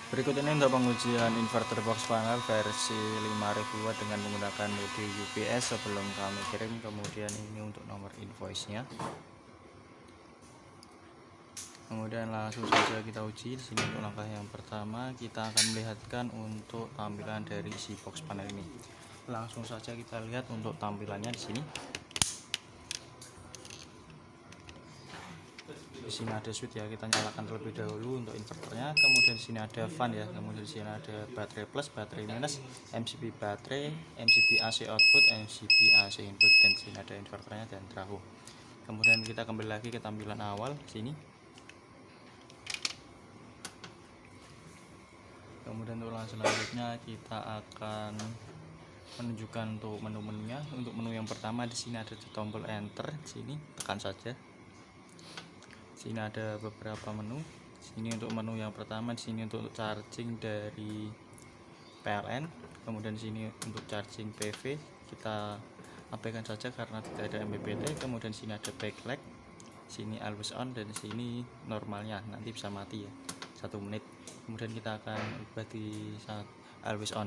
Berikut ini untuk pengujian inverter box panel versi 5000 watt dengan menggunakan mode UPS sebelum kami kirim. Kemudian ini untuk nomor invoice-nya. Kemudian langsung saja kita uji. Di sini untuk langkah yang pertama kita akan melihatkan untuk tampilan dari si box panel ini. Langsung saja kita lihat untuk tampilannya di sini. Di sini ada switch ya, kita nyalakan terlebih dahulu untuk inverternya. Kemudian di sini ada fan ya, kemudian di sini ada baterai plus, baterai minus, MCB baterai, MCB AC output, MCB AC input, dan di sini ada inverternya dan trafo. Kemudian kita kembali lagi ke tampilan awal sini. Kemudian untuk langkah selanjutnya kita akan menunjukkan untuk menu-menunya. Untuk menu yang pertama di sini ada tombol enter, di sini tekan saja. Sini ada beberapa menu. Sini untuk menu yang pertama, di sini untuk charging dari PLN. Kemudian di sini untuk charging PV kita abaikan saja karena tidak ada MPPT. Kemudian di sini ada backlight, sini always on, dan di sini normalnya nanti bisa mati ya 1 menit. Kemudian kita akan ubah di saat always on.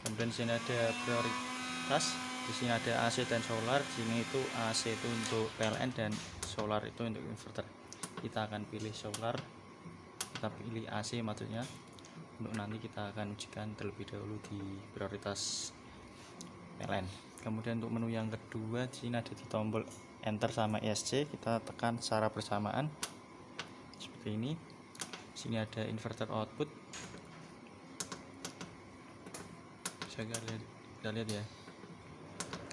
Kemudian di sini ada prioritas. Di sini ada AC dan solar. Di sini itu AC itu untuk PLN dan solar itu untuk inverter. Kita akan pilih solar, kita pilih AC maksudnya. Untuk nanti kita akan ujikan terlebih dahulu di prioritas PLN. Kemudian untuk menu yang kedua, di sini ada di tombol enter sama ESC, kita tekan secara bersamaan seperti ini. Di sini ada inverter output. Bisa kita lihat ya.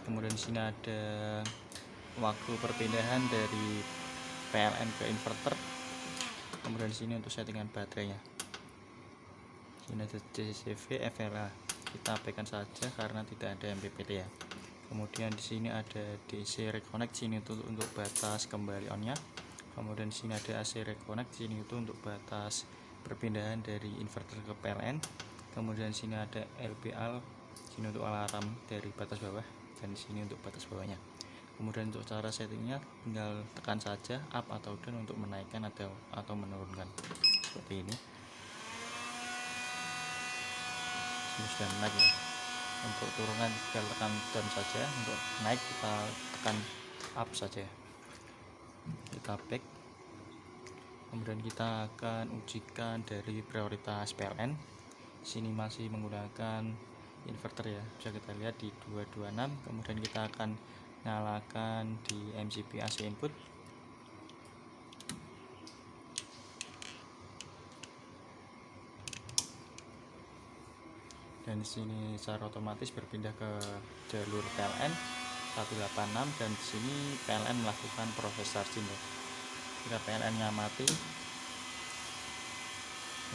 Kemudian di sini ada waktu perpindahan dari PLN ke inverter. Kemudian di sini untuk settingan baterainya. Sini ada CCV, FLA. Kita abaikan saja karena tidak ada MPPT ya. Kemudian di sini ada DC reconnect, sini itu untuk batas kembali onnya. Kemudian di sini ada AC reconnect, sini itu untuk batas perpindahan dari inverter ke PLN. Kemudian di sini ada LPL, sini untuk alarm dari batas bawah, dan di sini untuk batas bawahnya. Kemudian untuk cara settingnya tinggal tekan saja up atau down untuk menaikkan atau menurunkan seperti ini. Ini sudah naik ya. Untuk turunan tinggal tekan down saja, untuk naik kita tekan up saja. Kita back. Kemudian kita akan ujikan dari prioritas PLN. Sini masih menggunakan inverter ya, bisa kita lihat di 226. Kemudian kita akan nyalakan di MCB AC input. Dan di sini secara otomatis berpindah ke jalur PLN 186, dan di sini PLN melakukan proses charging. Jika PLN-nya mati,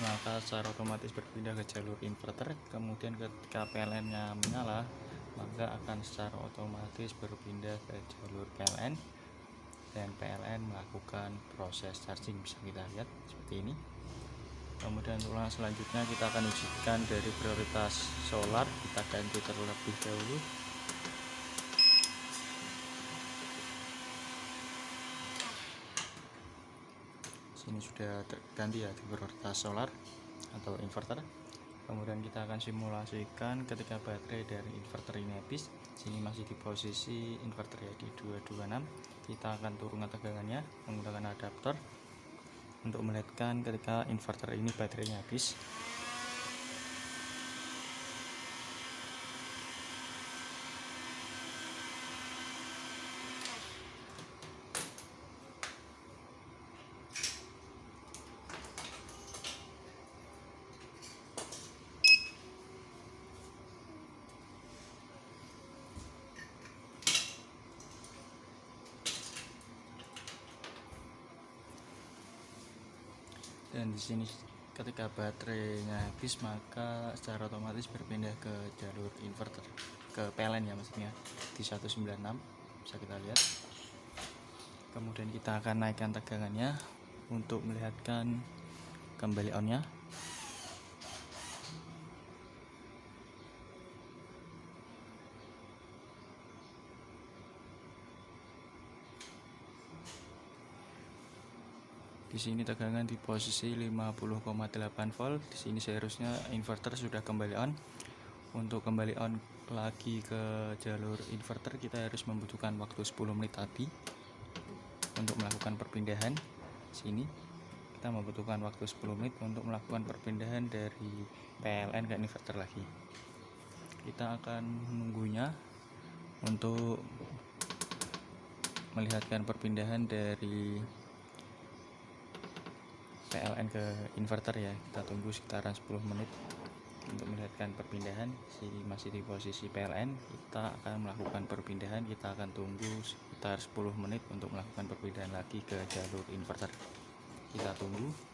maka secara otomatis berpindah ke jalur inverter. Kemudian ketika PLN-nya menyala, maka akan secara otomatis berpindah ke jalur PLN dan PLN melakukan proses charging. Bisa kita lihat seperti ini. Kemudian untuk langkah selanjutnya kita akan ujikan dari prioritas solar. Kita ganti terlebih dahulu. Sini sudah terganti ya di prioritas solar atau inverter. Kemudian kita akan simulasikan ketika baterai dari inverter ini habis. Sini masih di posisi inverter ya di 226. Kita akan turunkan tegangannya menggunakan adaptor untuk melihatkan ketika inverter ini baterainya habis. Dan di sini ketika baterainya habis, maka secara otomatis berpindah ke jalur inverter, ke PLN ya maksudnya, di 196 bisa kita lihat. Kemudian kita akan naikkan tegangannya untuk melihatkan kembali onnya. Di sini tegangan di posisi 50,8 volt. Di sini seharusnya inverter sudah kembali on. Untuk kembali on lagi ke jalur inverter kita harus membutuhkan waktu 10 menit tadi untuk melakukan perpindahan. Sini kita membutuhkan waktu 10 menit untuk melakukan perpindahan dari PLN ke inverter lagi. Kita akan menunggunya untuk melihatkan perpindahan dari PLN ke inverter ya. Kita tunggu sekitaran 10 menit untuk melihatkan perpindahan. Masih di posisi PLN, kita akan melakukan perpindahan. Kita akan tunggu sekitar 10 menit untuk melakukan perpindahan lagi ke jalur inverter. Kita tunggu.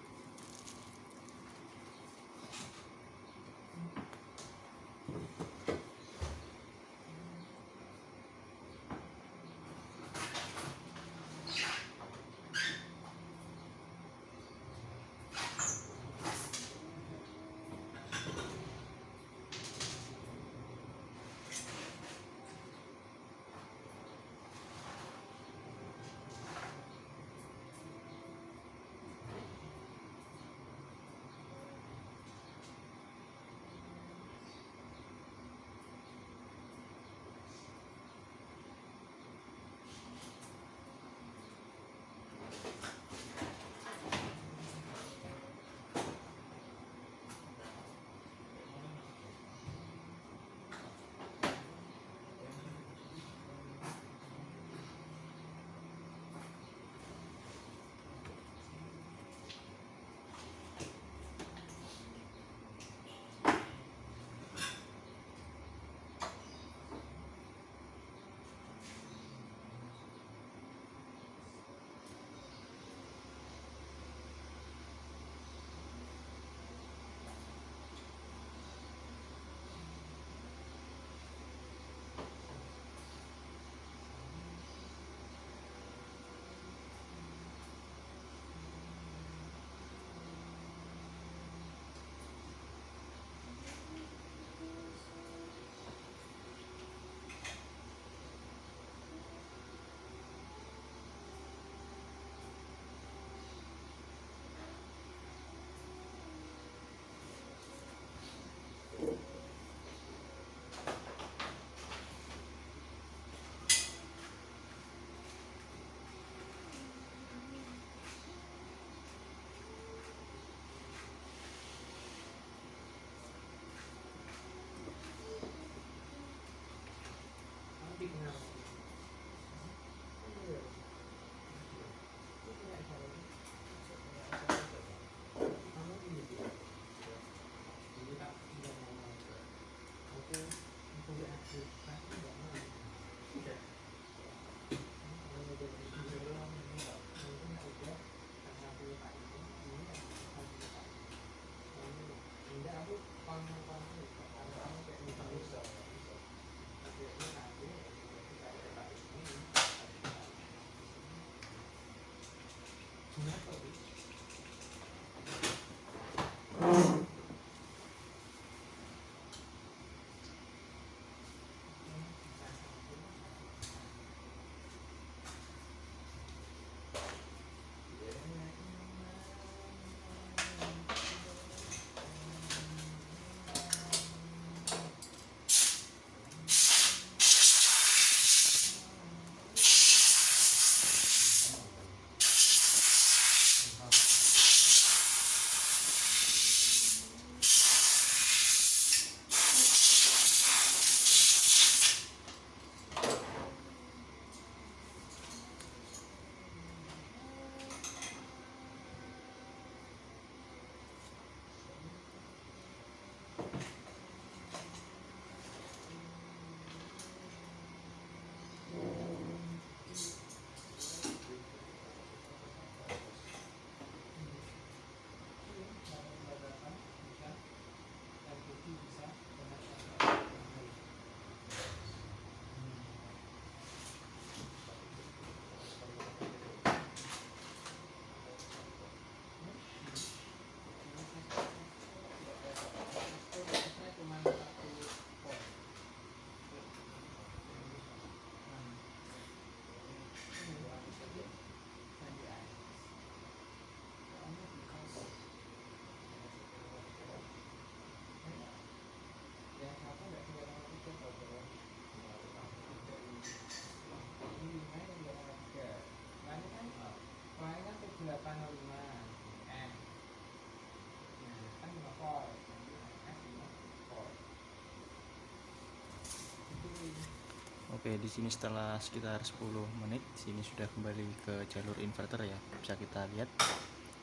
Oke, di sini setelah sekitar 10 menit, sini sudah kembali ke jalur inverter ya. Bisa kita lihat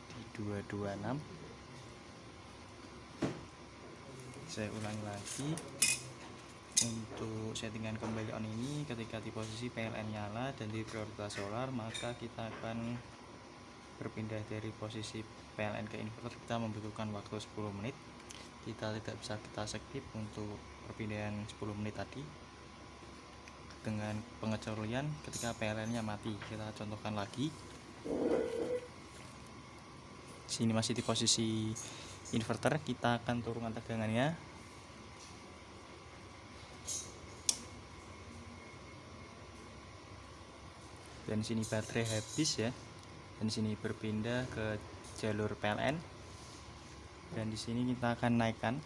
di 226. Saya ulangi lagi. Untuk settingan kembali on ini, ketika di posisi PLN nyala dan di prioritas solar, maka kita akan berpindah dari posisi PLN ke inverter. Kita membutuhkan waktu 10 menit. Kita tidak bisa kita skip untuk perpindahan 10 menit tadi dengan pengecualian ketika PLN nya mati. Kita contohkan lagi. Sini masih di posisi inverter, kita akan turunkan tegangannya. Dan sini baterai habis ya. Dan sini berpindah ke jalur PLN. Dan di sini kita akan naikkan.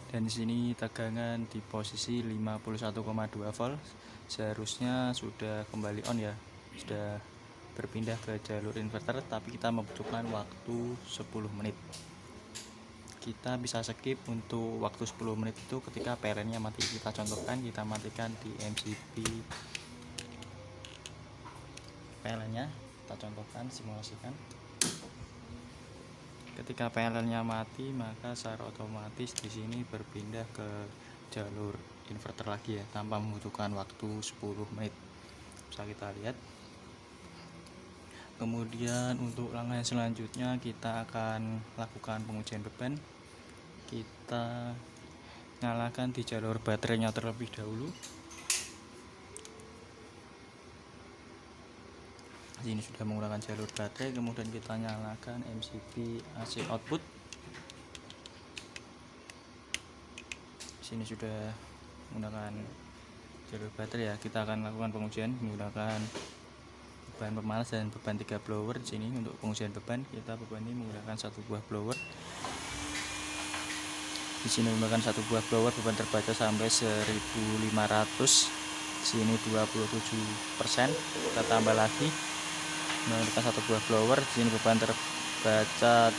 Dan di sini tegangan di posisi 51,2 volt. Seharusnya sudah kembali on ya. Sudah berpindah ke jalur inverter, tapi kita membutuhkan waktu 10 menit. Kita bisa skip untuk waktu 10 menit itu ketika PLN nya mati. Kita contohkan, kita matikan di MCB PLN nya. Kita contohkan, simulasikan. Ketika PLN-nya mati, maka secara otomatis di sini berpindah ke jalur inverter lagi ya, tanpa membutuhkan waktu 10 menit. Bisa kita lihat. Kemudian untuk langkah selanjutnya kita akan lakukan pengujian beban. Kita nyalakan di jalur baterainya terlebih dahulu. Sini sudah menggunakan jalur baterai, kemudian kita nyalakan MCB AC output. Sini sudah menggunakan jalur baterai ya. Kita akan lakukan pengujian menggunakan beban pemanas dan beban 3 blower. Di sini untuk pengujian beban, kita beban ini menggunakan satu buah blower. Di sini menggunakan satu buah blower, beban terbaca sampai 1500. Sini 27%. Kita tambah lagi menggunakan satu buah blower. Di sini beban terbaca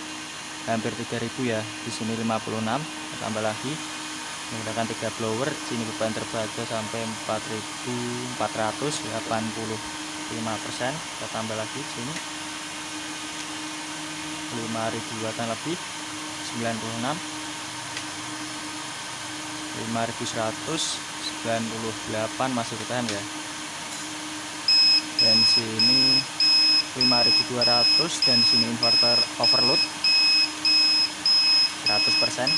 hampir 3000 ya. Di sini 56. Kita tambah lagi menggunakan 3 blower. Di sini beban terbaca sampai 4485%. Kita tambah lagi di sini 5000 wattan lebih, 96, 5198 masih bertahan ya. Dan sini 5200, dan sini inverter overload 100%.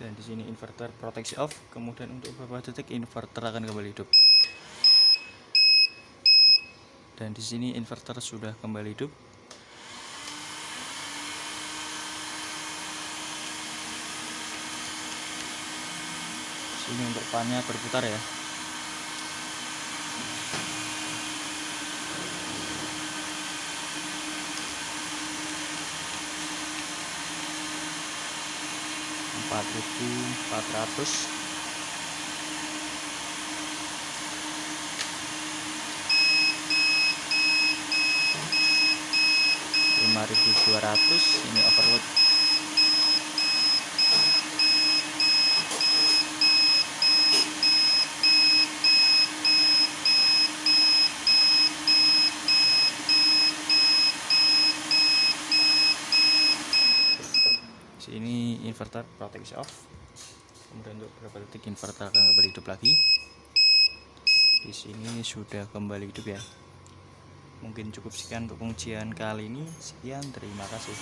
Dan di sini inverter proteksi off. Kemudian untuk beberapa detik inverter akan kembali hidup. Dan di sini inverter sudah kembali hidup. Sini untuk pannya berputar ya. (4.400). (5.200). Ini overload. Ini inverter proteksi off. Kemudian untuk beberapa detik inverter akan kembali hidup lagi. Di sini sudah kembali hidup ya. Mungkin cukup sekian untuk pengujian kali ini. Sekian, terima kasih.